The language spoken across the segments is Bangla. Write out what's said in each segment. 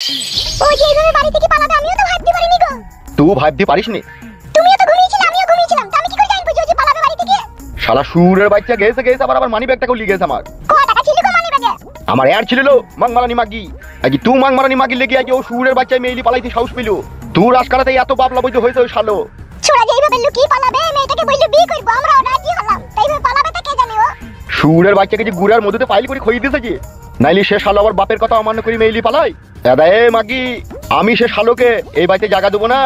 ও যে এইভাবে বাড়ি থেকে পালাবে আমিও তো ভাবতে পারিনি গো। তুই ভাবতে পারিসনি? তুমিও তো ঘুমিয়েছিলে আমিও ঘুমিয়েছিলাম, তো আমি কি করে জানবো যে ও যে পালাবে বাড়ি থেকে? শালা সুরের বাচ্চা গেছে আবার মানি ব্যাগটাকেও লিয়ে গেছে আমার। কত টাকা ছিল গো মানি ব্যাগে? আমার এর ছিল মাংমারানি মাগি। আজ তুই মাংমারানি মাগি লেগে আজ ও সুরের বাচ্চা মেইলি পালাইতে সাহস পেল। তুই রাজকালাতে এত বাবলা বইতে হয়েছে ওই শালো। ছোড়া যে এইভাবে লুকিয়ে পালাবে, মেয়েটাকে বললো বিয়ে করবো, আমরাও রাজি হলাম, তাই এইভাবে পালাবে তা কে জানে ও? সুরের বাচ্চাকে যে গুড়ার মধ্যে ফাইল করে খইয়ে দিয়েছে যে, নাইলে সে শালো আবার বাপের কথা অমান্য করে মেইলি পালাই। দাদা এ মাগি, আমি সে শালোকে এই বাড়িতে জায়গা দেবো না।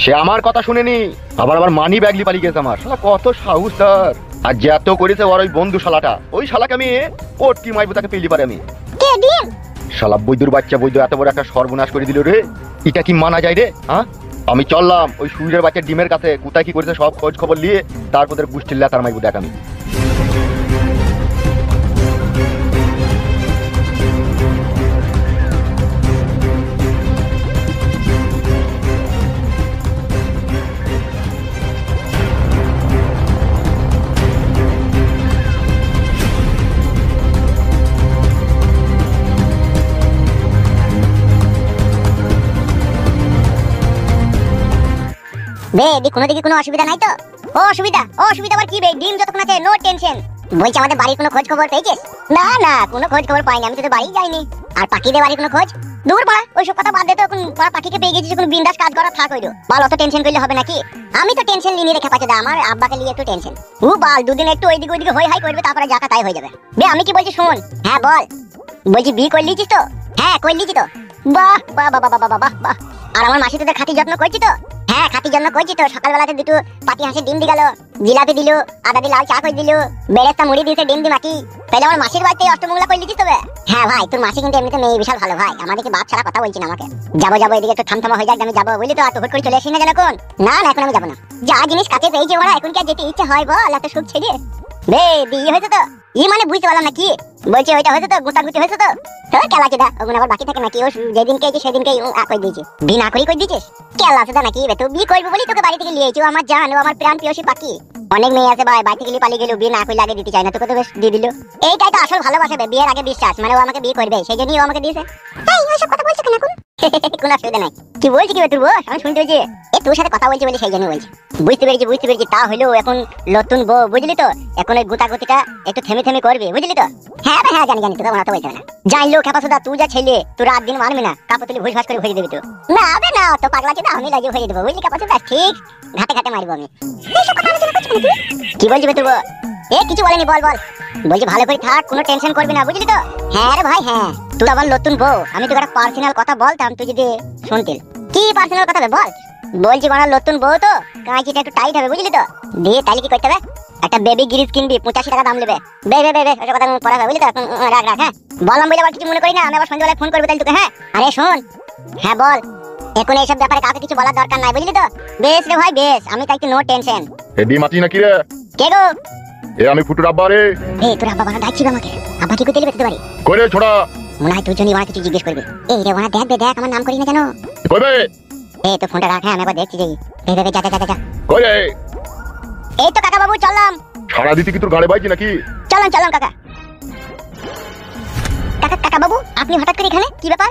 সে আমার কথা শুনেনি, আবার মানি ব্যাগলি পালিয়ে গেছে আমার। শালা কত সাহস তার! আর যে এত করেছে ওর ওই বন্ধু শালাটা, ওই শালাকে আমি পটকি মাইবো তাকে পেলি পারে আমি। কে দিন? শালা বৈদ্যুর বাচ্চা বৈদ্য এত বড় একটা সর্বনাশ করে দিল রে। এটা কি মানা যায় রে? হ্যাঁ, আমি চললাম ওই সুরের বাচ্চার ডিমের কাছে, কোথায় কি করেছে সব খোঁজ খবর নিয়ে তারপর গোষ্ঠীর লেতার মাইবো দেখ আমি। বে দি কোনো দিকে কোনো অসুবিধা নাই তো? অসুবিধা আবার কি বে? ডিম যতক্ষণ আছে নো টেনশন। বলছি আমাদের বাড়ির কোনো খোঁজ খবর পেয়েছিস? না না, কোনো খোঁজ খবর পাইনি, আমি তো বাড়ি যাইনি। আর পাখিদের বাড়ির কোনো খোঁজ? দূর পাড়া, ওইসব কথা বাদ দে তো। এখন পাখিকে পেয়ে গেছিস, কোনো বিন্দাস কাজ করা থাক হইলো। বাল অত টেনশন করলে হবে নাকি? আমি তো টেনশন নিয়ে রেখে পাচ্ছি, আমার আব্বাকে নিয়ে একটু টেনশন। ও বাল দুদিন একটু ওইদিকে ওইদিকে হই হাই করবে, তারপরে যাকা তাই হয়ে যাবে। বে আমি কি বলছি শোন। হ্যাঁ বল। বলছি বিয়ে করে লিছিস তো? হ্যাঁ করে লিছি তো। বাহ বাহ বাহ বাহ বাহ বাহ বাহ। আর আমার মাসি তোদের খাতি যত্ন করছি তো? হ্যাঁ খাতি জন্য করছি তো। সকালবেলাতে দুটো পাটি হাঁসের ডিম দি গেল, জিলাপি দিল, আদা দি লাল চা করে দিল, বেরেস্তা মুড়ি দিয়েছে, ডিম দি মাটি। তাহলে আমার মাসির বাড়িতে অষ্টমঙ্গলা করে লিখিস তবে? হ্যাঁ ভাই, তোর মাসি কিন্তু এমনিতে মেয়ে বিশাল ভালো ভাই, আমাদেরকে বাপ ছাড়া কথা বলছি না। আমাকে যাবো এদিকে একটু থামথামা হয়ে যাক, আমি যাবো বুঝলি তো। আর তো হুট করে চলে আসি না যেন এখন। না না এখন আমি যাবো না। যা জিনিস কাছে পেয়েছি ওরা, এখন কি আর যেতে ইচ্ছে হয় বল? এত সুখ ছেড়ে বে বিয়ে হয়েছে তো? ই মানে বুঝতে পারলাম না কি বলছি। ওইটা হয়েছে তো, গুতাগুতি হয়েছে তো? তোর কেলা চেদা ওগুলো আবার বাকি থাকে নাকি? ও যেদিনকে এসে সেদিনকে কই দিয়েছি, বিনা করি কই দিয়েছিস। কেলা চেদা নাকি বে? তুই বিয়ে করবি বলি তোকে বাড়ি থেকে নিয়ে এসেছি। আমার জান ও আমার প্রাণ প্রিয়সী পাখি। অনেক মেয়ে আছে ভাই, বাড়ি থেকে পালিয়ে গেল, বিয়ে না কই লাগে দিতে চায় না, তোকে তো বেশ দিয়ে দিল। এইটাই তো আসল ভালোবাসা বে, বিয়ের আগে বিশ্বাস। মানে ও আমাকে বিয়ে করবে, সেই জন্যই ও আমাকে দিয়েছে। এই ওইসব কথা বলছো কেন এখন? কোনো অসুবিধা নাই। কি বলছি কি বে তোর বউ? আমি শুনতে পেয়েছি তোর সাথে কথা বলছি বলে সেই জন্য বলছি। বুঝতে পেরেছি। তা হইলো এখন নতুন বউ বুঝলি তো, এখন ওই গুতাগুতিটা একটু থেমে থেমে করবি বুঝলি তো? হ্যাঁ হ্যাঁ জানি তোকে মনে তো বলতে হবে না। জানলো খেপাসুদা তুই যা ছেলে, তুই রাত দিন মানবি না, কাপড় তুলি ভুস ভাস করে ভরে দিবি তো। না আবে না, তো পাগলা ছিল, আমি লাগিয়ে ভরে দেবো বুঝলি খেপাসুদা। ঠিক ঘাটে মারবো আমি। কি বলছি বে তোর বউ? কিছু বলেনি, বল। বলছি ভালো করে থাক, কোনো টেনশন করবি না বুঝলি তো? হ্যাঁ রে ভাই হ্যাঁ। তুই আবার নতুন বউ, আমি তোকে একটা পার্সোনাল কথা বলতাম, তুই যদি শুনতিল। কি পার্সোনাল কথা বল? বলছি বাড়া নতুন বউ তো, কাঁচিটা একটু টাইট হবে বুঝলি তো? দিয়ে তাহলে কি করতে হবে? একটা বেবি গ্রিজ কিনবি, 85 টাকা দাম নেবে। বে ওটা কথা পড়া হবে বুঝলি তো? এখন রাখ হ্যাঁ। বললাম বলে আবার কিছু মনে করি না, আমি আবার সন্ধ্যাবেলায় ফোন করবো তাহলে তোকে। হ্যাঁ আরে শোন। হ্যাঁ বল। এখন এইসব ব্যাপারে কাউকে কিছু বলার দরকার নাই বুঝলি তো? বেশ রে ভাই বেশ, আমি তাই নো টেনশন। এডি মাটি নাকি রে? কে গো? এ আমি ফুটুর আব্বা রে। তোর আব্বা বানা ডাকছিল আমাকে। আব্বা কি করতে লিবে পারি? কইরে ছোড়া। মনে হয় তুই জন্য ওরা কিছু জিজ্ঞেস করবে। এই রে ওরা দেখ আমার নাম করি না কেন? কইবে? তো ফোনটা রাখ, হ্যাঁ আমি একবার দেখছি যাই। যা। কইরে? এই তো কাকা বাবু চললাম। সারা দিতে কি তোর গাড়ি বাইছি নাকি? চললাম কাকা বাবু, আপনি হঠাৎ করে এখানে কি ব্যাপার?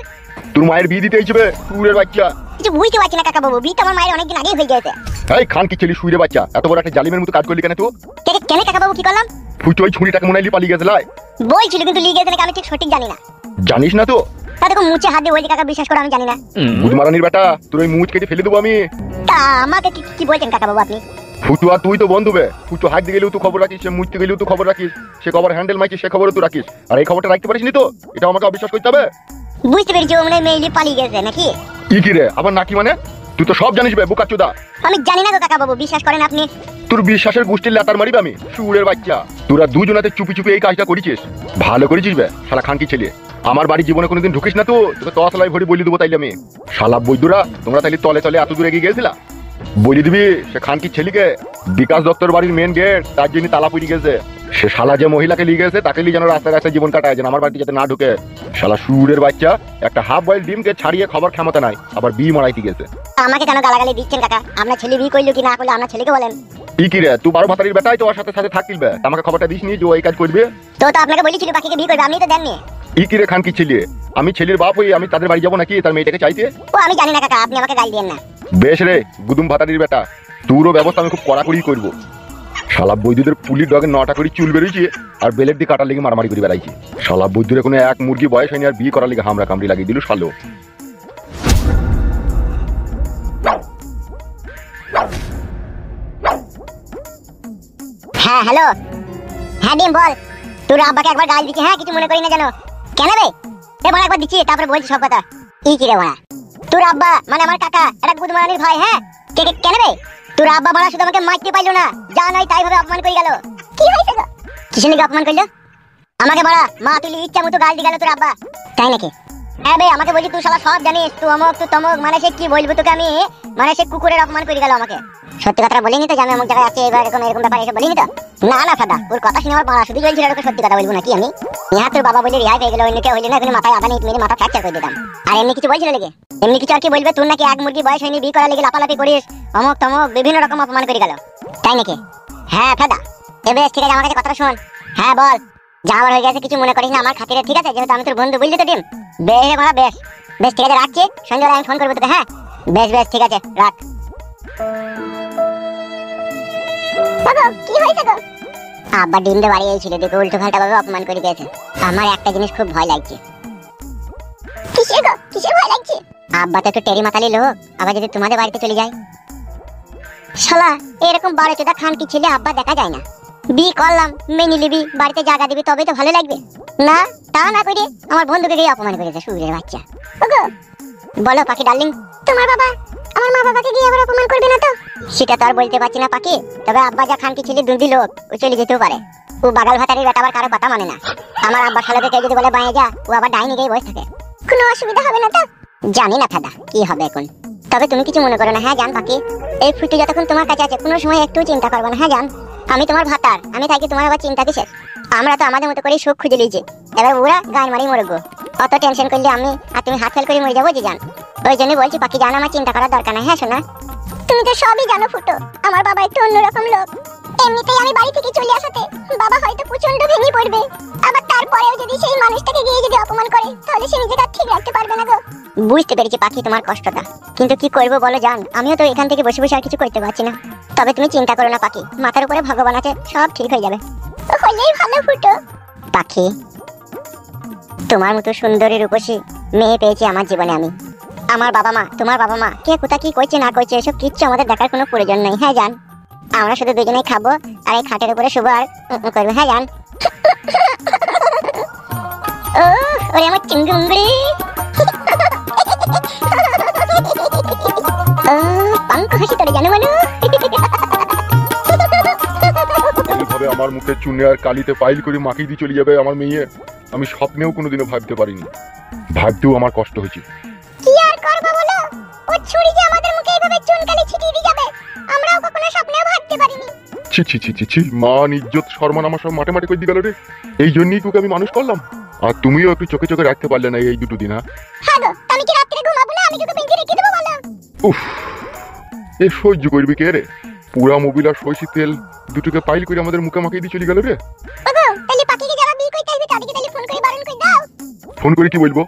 তোর মায়ের বিয়ে দিতে এইছে বে সুরের বাচ্চা। কিছু বুঝতে পারছি না কাকা বাবু, বিয়ে তো আমার মায়ের অনেকদিন আগেই হয়ে গেছে। এই খান কি ছেলে সুরের বাচ্চা, এত বড় একটা জালিমের মতো কাজ করলি কেন তুই? কেন কাকা বাবু কি করলাম? ফুটো ওই ছুরিটাকে মনে হইলি পালিয়ে গেছে লাই। বলছিল কিন্তু লিয়ে গেছে নাকি আমি ঠিক সঠিক জানি না। জানিস না তো? তা দেখো মুছে হাত দিয়ে বলছি কাকা, বিশ্বাস করো আমি জানি না। বুধমারানির বেটা, তোর ওই মুখ কেটে ফেলে দেবো আমি। তা আমাকে কি বলছেন কাকা বাবু আপনি? ফুটু আর তুই তো বন্ধু বে। ফুটু হাত দিয়ে গেলেও তুই খবর রাখিস, সে মুছতে গেলেও তুই খবর রাখিস, সে খবর হ্যান্ডেল মাইছিস সে খবরও তুই রাখিস। আর এই খবরটা রাখতে পারিস নি তো? এটা আমাকে অবিশ্বাস করতে হবে। বুঝতে পেরেছি ও মানে মেইলি পালিয়ে গেছে নাকি? কি রে আবার নাকি মানে? তুই তো সব জানিস বে বোকাচোদা। আমি জানি না গো কাকা বাবু, বিশ্বাস করেন আপনি। তোর বিশ্বাসের গোষ্ঠীর লেতার মারিবে আমি সুরের বাচ্চা। তোরা দুজনাতে চুপি এই কাজটা করেছিস, ভালো করেছিস বে শালা খানকি ছেলে। আমার বাড়ি জীবনে কোনোদিন ঢুকিস না তো, তোকে তসলাই ভরি বলি দেবো তাইলে আমি। শালা বৈদ্যুরা তোমরা তাইলে তলে এত দূরে এগিয়ে গেছিলা। বলি দিবি সে খানকি ছেলেকে বিকাশ দত্তর বাড়ির মেন গেট, তার জন্য তালা পড়ে গেছে। সে শালা যে মহিলাকে লিয়ে গেছে তাকে লিয়ে যেন রাস্তায় জীবন কাটায়, যেন আমার বাড়িতে যাতে না ঢুকে। শালা সুরের বাচ্চা একটা হাফ বয়েল ডিমকে ছাড়িয়ে খাবার ক্ষমতা নাই, আবার বিয়ে মারাইতে গেছে। আমাকে কেন গালাগালি দিচ্ছেন কাকা? আপনার ছেলে বিয়ে করলো কি না করলো আপনার ছেলেকে বলেন। কি রে তুই 12 ভাতারির বেটাই তো ওর সাথে থাকতিলবে, আমাকে খবরটা দিসনি যে ও এই কাজ করবে? তো আপনাকে বলেছিল পাখিকে বিয়ে করবে, আপনি তো দেননি। ই কিরে খানকি ছেলে, আমি ছেলের বাপ হই আমি তাদের বাড়ি যাবো নাকি তার মেয়েটাকে চাইতে? ও আমি জানি না কাকা, আপনি আমাকে গাল দিয়েন না। বেশ রে গুদুম ভাতারির বেটা, তোরও ব্যবস্থা আমি খুব কড়াকড়ি করবো। শালা বৈদ্যুদের পুলির ডগে 9টা করে চুল বেরিয়েছে আর বেলের দিয়ে কাটার লেগে মারামারি করে বেড়াইছে। শালা বৈদ্যুদের কোনো এক মুরগি বয়স হয়নি আর বিয়ে করার লেগে হামরা কামড়ি লাগিয়ে দিল শালো। হ্যাঁ হ্যালো, হ্যাঁ ডিম বল। তোর আব্বাকে একবার গাল দিচ্ছি, হ্যাঁ কিছু মনে করি না জানো। কেন রে? বড় একবার দিচ্ছি তারপরে বলছি সব কথা। ই কি রে বড়া, তোর আব্বা মানে আমার কাকা একটা গুদমারানির ভাই। হ্যাঁ কেন রে? তোর আব্বা বড়া শুধু আমাকে মারতে পাইলো না, যা নাই তাই ভাবে অপমান করে গেল। কি হয়েছে গো? কিসের লিগে অপমান করলো? আমাকে বড়া মা তুলি ইচ্ছা মতো গাল দিয়ে গেল তোর আব্বা। তাই নাকি? হ্যাঁ বে, আমাকে বলছি তুই শালা সব জানিস, তুই অমুক তুই তমুক, মানে সে কি বলবো তোকে আমি, মানে সে কুকুরের অপমান করে গেল আমাকে। সত্যি কথাটা বলিনি তো যে আমি অমুক জায়গায় আছি এবার এরকম এরকম ব্যাপার এসে বলিনি তো? না না দাদা, ওর কথা শুনে আমার মারা শুধু বলছিল ওকে সত্যি কথা বলবো নাকি আমি? হ্যাঁ তোর বাবা বলে রিহাই পেয়ে গেল, অন্য কেউ হইলে না এখানে মাথায় আধা নিয়ে মেরে মাথা ফ্র্যাকচার করে দিতাম। আর এমনি কিছু বলছিল লেগে? এমনি কিছু আর কি বলবে, তোর নাকি এক মুরগি বয়স হয়নি বিয়ে করার লেগে লাফালাফি করিস অমুক তমুক বিভিন্ন রকম অপমান করে গেল। তাই নাকি? হ্যাঁ দাদা এবার ঠিক আছে, আমার কাছে কথাটা শোন। হ্যাঁ বল, যা আবার হয়ে গেছে কিছু মনে করিস না আমার খাতিরে, ঠিক আছে? যেহেতু আমি তোর বন্ধু বুঝলি তো ডিম। বেশ রে মারা বেশ, বেশ ঠিক আছে রাখছি, সন্ধ্যাবেলা আমি ফোন করবো তোকে। হ্যাঁ বেশ বেশ ঠিক আছে রাখ। কি হয়েছে গো? আব্বা ডিমটা বাড়ি ছিল দেখে উল্টো পাল্টা ভাবে অপমান করে গেছে। আমার একটা জিনিস খুব ভয় লাগছে। কিসের গো? কিসের ভয় লাগছে? আব্বা তো একটু টেরি মাতালি লোক, আবার যদি তোমাদের বাড়িতে চলে যায়। শালা এরকম বড় চোদা খানকি ছেলে আব্বা দেখা যায় না। বিয়ে করলাম মেনে নিবি, বাড়িতে জায়গা দিবি তবেই তো ভালো লাগবে। না তা না করে আমার বন্ধুকে গিয়ে অপমান করেছে সুরের বাচ্চা। ওগো বলো পাখি ডার্লিং, তোমার বাবা আমার মা বাবাকে গিয়ে আবার অপমান করবে না তো? সেটা তো আর বলতে পারছি না পাখি, তবে আব্বা যা খানকি ছেলে দুর্দি লোক, ও চলে যেতেও পারে। ও বাগাল ভাতারির বেটা আবার কারো কথা মানে না। আমার আব্বা শালাকে কেউ যদি বলে বাইরে যা, ও আবার ডাইনি গিয়ে বসে থাকে। কোনো অসুবিধা হবে না তো? জানি না দাদা কি হবে এখন, তবে তুমি কিছু মনে করো না। হ্যাঁ জান পাখি, এই ফুটে যতক্ষণ তোমার কাছে আছে কোনো সময় একটু চিন্তা করবো না। হ্যাঁ জান, আমি তোমার ভাতার, আমি থাকি, তোমার আবার চিন্তা কিসের? আমরা তো আমাদের মতো করে সুখ খুঁজে লিয়েছি, এবার ওরা গান মারি মরগো। অত টেনশন করলে আমি আর তুমি হাত ফেল করে মরে যাবো যে জান। ওই জন্য বলছি পাখি জান, আমার চিন্তা করার দরকার নাই। হ্যাঁ শোনা, তুমি তো সবই জানো ফুটো, আমার বাবা একটু অন্যরকম লোক। এমনিতেই আমি বাড়ি থেকে চলে আসাতে বাবা হয়তো প্রচন্ড ভেঙে পড়বে, আবার তারপরেও যদি সেই মানুষটাকে গিয়ে যদি অপমান করে তাহলে সে নিজেকে ঠিক রাখতে পারবে না গো। বুঝতে পেরেছি পাখি তোমার কষ্টটা, কিন্তু কি করবো বলো জান, আমিও তো এখান থেকে বসে বসে আর কিছু করতে পারছি না। তবে তুমি চিন্তা করো না পাখি, মাথার উপরে ভগবান আছে, সব ঠিক হয়ে যাবে। হলেই ভালো ফুটো। পাখি তোমার মতো সুন্দরী রূপসী মেয়ে পেয়েছি আমার জীবনে আমি। আমার বাবা মা, তোমার বাবা মা কে কোথা কি করছে না করছে এসব কিচ্ছু আমাদের দেখার কোনো প্রয়োজন নেই। হ্যাঁ জান, আমরা শুধু দুজনেই খাবো আর এই খাটের উপরে শুবো আর করবো। হ্যাঁ জান। ও ওরে আমার চিংড়ি পাঙ্ক হাসি তোরে জানো বলো। এইভাবে আমার মুখে চুনে আর কালিতে পাইল করে মাখিয়ে দিয়ে চলে যাবে আমার মেয়ে, আমি স্বপ্নেও কোনোদিনও ভাবতে পারিনি। ভাবতেও আমার কষ্ট হয়েছে। কি আর করব বলো, ও ছুরি যে আমাদের মুখে এইভাবে চুনকালি ছিটিয়ে দিয়ে যাবে আমরাও কখনো স্বপ্নেও ভাবতে পারিনি। ছি ছি ছি ছি ছি, মান ইজ্জত সম্মান আমার সব মাঠে মাঠে করে দিয়ে গেল রে। এই জন্যই তোকে আমি মানুষ করলাম, আর তুমিও একটু চোখে চোখে রাখতে পারলে না এই দুটো দিন। হ্যাঁ গো, আমি কি রাত্রে ঘুমাবো না? আমি তোকে বেঁধে রেখে দেবো বলো। উফ, এ সহ্য করবি কে রে? পুরা মোবিল আর সইসি তেল দুটোকে পাইল করে আমাদের মুখে মাখিয়ে দিয়ে চলে গেল রে। ওগো তাহলে পাখিকে যারা বিয়ে করতে আসবে তাদেরকে তাহলে ফোন করে বারণ করে দাও। ফোন করে কি বলবো?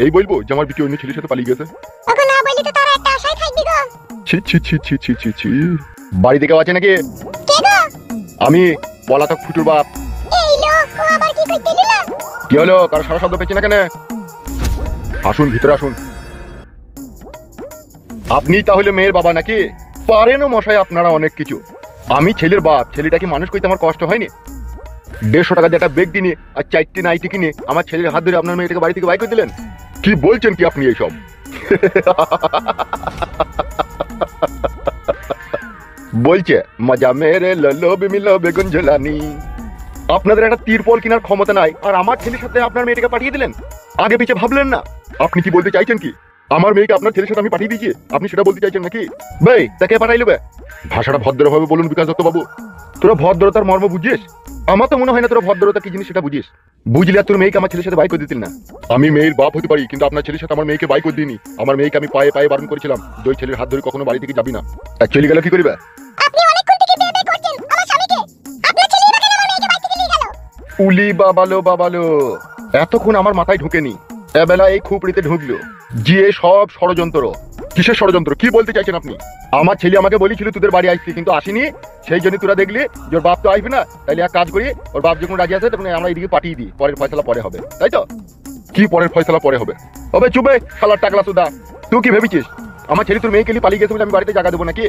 এই বলবো যে আমার বিটি অন্য ছেলের সাথে পালিয়ে গেছে। ওগো না বললে তো তারা একটা আশায় থাকবে গো। ছি ছি ছি ছি ছি ছি ছি, বাড়ি থেকে আছে নাকি? কে গো? আমি পলাতক ফুটুর বাপ। এই লোক ও আবার কি করতে এলো? কি হলো, কারো সারা শব্দ পেয়েছি না কেন? আসুন ভিতরে আসুন। আপনি তাহলে মেয়ের বাবা নাকি? পারেনও মশাই আপনারা অনেক কিছু। আমি ছেলের বাপ, ছেলেটাকে মানুষ করতে আমার কষ্ট হয়নি? 150 টাকা দিয়ে একটা বেগ কিনে আর 4টি নাইটি কিনে আমার ছেলের হাত ধরে আপনার মেয়েটাকে বাড়ি থেকে বাইর করে দিলেন। কি বলছেন কি আপনি এইসব? বলছে মজা মেরে ললো বিমিলো বেগুন ঝোলানি। আপনাদের একটা তিরপল কেনার ক্ষমতা নাই, আর আমার ছেলের সাথে আপনার মেয়েটাকে পাঠিয়ে দিলেন। আগে পিছে ভাবলেন না? আপনি কি বলতে চাইছেন কি আমার মেয়েকে আপনার ছেলের সাথে আমি পাঠিয়ে দিয়েছি? আপনি সেটা বলতে চাইছেন নাকি? ভাই তাকে পাঠাইলো বে? ভাষাটা ভদ্রভাবে বলুন বিকাশ দত্ত বাবু। তোরা ভদ্রতার মর্ম বুঝিস? আমার তো মনে হয় না তোরা ভদ্রতা কি জিনিস সেটা বুঝিস। বুঝলে আর তোর মেয়েকে আমার ছেলের সাথে বাই করে দিতেন না। আমি মেয়ের বাপ হতে পারি, কিন্তু আপনার ছেলের সাথে আমার মেয়েকে বাই করে দিইনি। আমার মেয়েকে আমি পায়ে পায়ে বারণ করেছিলাম যে ওই ছেলের হাত ধরে কখনো বাড়ি থেকে যাবি না। আর চলে গেল কি করিবে? আপনি অনেকক্ষণ থেকে বেবে করছেন আমার স্বামীকে, আপনার ছেলে এবার আমার মেয়েকে বাড়ি থেকে নিয়ে গেল। উলি বাবালো বাবালো, এতক্ষণ আমার মাথায় ঢুকেনি, এবেলা এই খুপড়িতে ঢুকলো যে সব ষড়যন্ত্র। কিসের ষড়যন্ত্র? কি বলতে চাইছেন আপনি? আমার ছেলে আমাকে বলেছিল তোদের বাড়ি আসছি, কিন্তু আসিনি। সেই জন্য তোরা দেখলি যে ওর বাপ তো আসবে না, তাইলে এক কাজ করি, ওর বাপ যখন রাজি আছে তখন আমরা এদিকে পাঠিয়ে দিই, পরের ফয়সালা পরে হবে, তাই তো? কি পরের ফয়সালা পরে হবে? হবে চুপে শালার টাকলা সুদা। তুই কি ভেবেছিস আমার ছেলে তোর মেয়েকে নিয়ে পালিয়ে গেছে বলে আমি বাড়িতে জায়গা দেবো নাকি?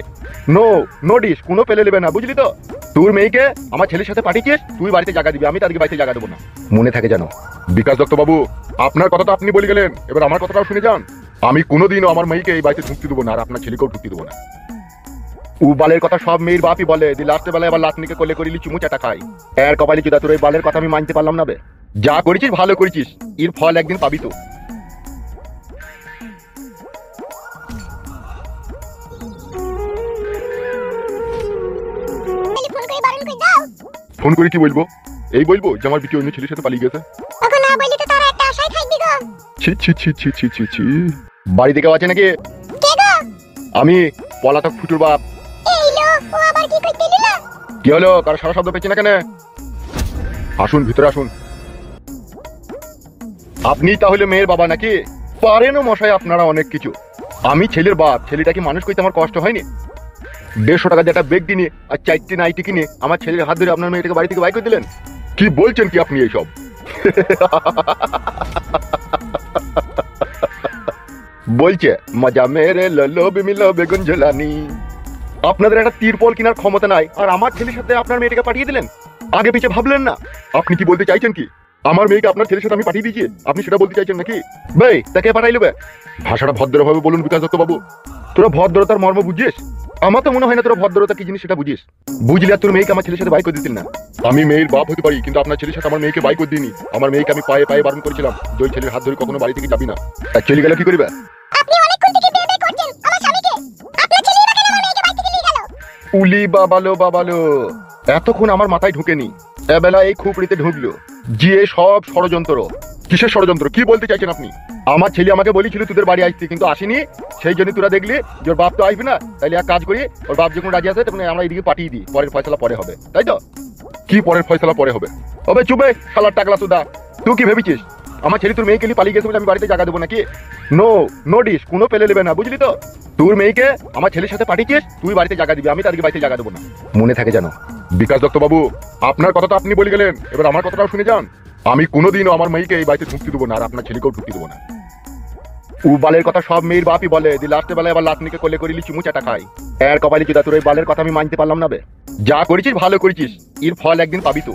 নো নো ডিস, কোনো পেলে নেবে না, বুঝলি তো? তোর মেয়েকে আমার ছেলের সাথে পাঠিয়েছিস, তুই বাড়িতে জায়গা দিবি, আমি তাদেরকে বাড়িতে জায়গা দেবো না। মনে থাকে জানো। বিকাশ দত্ত বাবু, আপনার কথা তো আপনি বলে গেলেন, এবার আমার কথাটাও শুনে যান। আমি কোনোদিনও আমার মেয়েকে এই বাড়িতে ঢুকতে দেবো না, আর আপনার ছেলেকেও ঢুকতে দেবো না। ও বালের কথা সব মেয়ের বাপই বলে, দি লাস্টের বেলায় আবার লাতনিকে কোলে করিলি চুমু চাটা খাই। এর কপালে চুদা, তোর এই বালের কথা আমি মানতে পারলাম না বে। যা করেছিস ভালো করেছিস, এর ফল একদিন পাবি তো। ফোন করে বারণ করে দাও। ফোন করে কি বলবো? এই বলবো যে আমার বিটি অন্য ছেলের সাথে পালিয়ে গেছে। ওকে না বললি তো তারা একটা আশায় থাকবি গো। ছি ছি ছি ছি ছি ছি ছি। বাড়িতে কেউ আছে নাকি? কে গো? আমি পলাতক ফুটুর বাপ। এই লো, ও আবার কি করতে দিল? কি হলো? কারো সারা শব্দ পেয়েছি না কেন? আসুন ভিতরে আসুন। আপনি তাহলে মেয়ের বাবা নাকি? পারেনও মশাই আপনারা অনেক কিছু। আমি ছেলের বাপ, ছেলেটাকে মানুষ করতে আমার কষ্ট হয়নি? 150 টাকা দিয়ে একটা বেগ কিনে আর 4টি নাইটি কিনে আমার ছেলের হাত ধরে আপনার মেয়েটাকে বাড়ি থেকে বাইর করে দিলেন। কি বলছেন কি আপনি এইসব? বলছে মজা মেরে ললো বিমিলো বেগুন জ্বালানি। আপনাদের একটা তিরপল কেনার ক্ষমতা নাই, আর আমার ছেলের সাথে আপনার মেয়েটাকে পাঠিয়ে দিলেন। আগে পিছে ভাবলেন না? আপনি কি বলতে চাইছেন কি আমার মেয়েকে আপনার ছেলের সাথে আমি পাঠিয়ে দিয়েছি? আপনি সেটা বলতে চাইছেন নাকি? ভাই তাকে পাঠাইলো বে। ভাষাটা ভদ্রভাবে বলুন বিকাশ দত্ত বাবু। তোরা ভদ্রতার মর্ম বুঝিস? আমার তো মনে হয় না তোরা ভদ্রতা কি জিনিস সেটা বুঝিস। বুঝলি আর তোর মেয়েকে আমার ছেলের সাথে বাই করে দিতেন না। আমি মেয়ের বাপ হতে পারি, কিন্তু আপনার ছেলের সাথে আমার মেয়েকে বাই করে দিইনি। আমার মেয়েকে আমি পায়ে পায়ে বারণ করেছিলাম যে ওই ছেলের হাত ধরে কখনো বাড়ি থেকে যাবি না। চলে গেল কি করবে? আপনি অনেকক্ষণ থেকে বেবে করছেন আমার স্বামীকে। আপনার ছেলেই বা কেন আমার মেয়েকে বাড়ি থেকে নিয়ে গেল? উলি বাবালো বাবালো, এতক্ষণ আমার মাথায় ঢুকেনি, এবেলা এই খুপড়িতে ঢুকলো যে সব ষড়যন্ত্র। কিসের ষড়যন্ত্র? কি বলতে চাইছেন আপনি? আমার ছেলে আমাকে বলেছিল তোদের বাড়ি আসছি, কিন্তু আসিনি। সেই জন্য তোরা দেখলি যে ওর বাপ তো আসবে না, তাইলে এক কাজ করি, ওর বাপ যখন রাজি আছে তখন আমরা এদিকে পাঠিয়ে দিই, পরের ফয়সালা পরে হবে, তাই তো? কি পরের ফয়সালা পরে হবে? হবে চুপে শালার টাকলা সুদা। তুই কি ভেবেছিস আমার ছেলে তোর মেয়েকে নিয়ে পালিয়ে গেছে বলে আমি বাড়িতে জায়গা দেবো নাকি? নো নো ডিস, কোনো পেলে নেবে না, বুঝলি তো? তোর মেয়েকে আমার ছেলের সাথে পাঠিয়েছিস, তুই বাড়িতে জায়গা দিবি, আমি তাদেরকে বাড়িতে জায়গা দেবো না। মনে থাকে জানো। বিকাশ দত্ত বাবু, আপনার কথা তো আপনি বলে গেলেন, এবার আমার কথাটাও শুনে যান। আমি কোনোদিনও আমার মেয়েকে এই বাড়িতে ঢুকতে দেবো না, আর আপনার ছেলেকেও ঢুকতে দেবো না। ও বালের কথা সব মেয়ের বাপই বলে, দি লাস্টের বেলায় আবার লাতনিকে কোলে করিলি চুমু চাটা খাই। এর কপালে চুদা, তোর এই বালের কথা আমি মানতে পারলাম না বে। যা করেছিস ভালো করেছিস, এর ফল একদিন পাবি তো।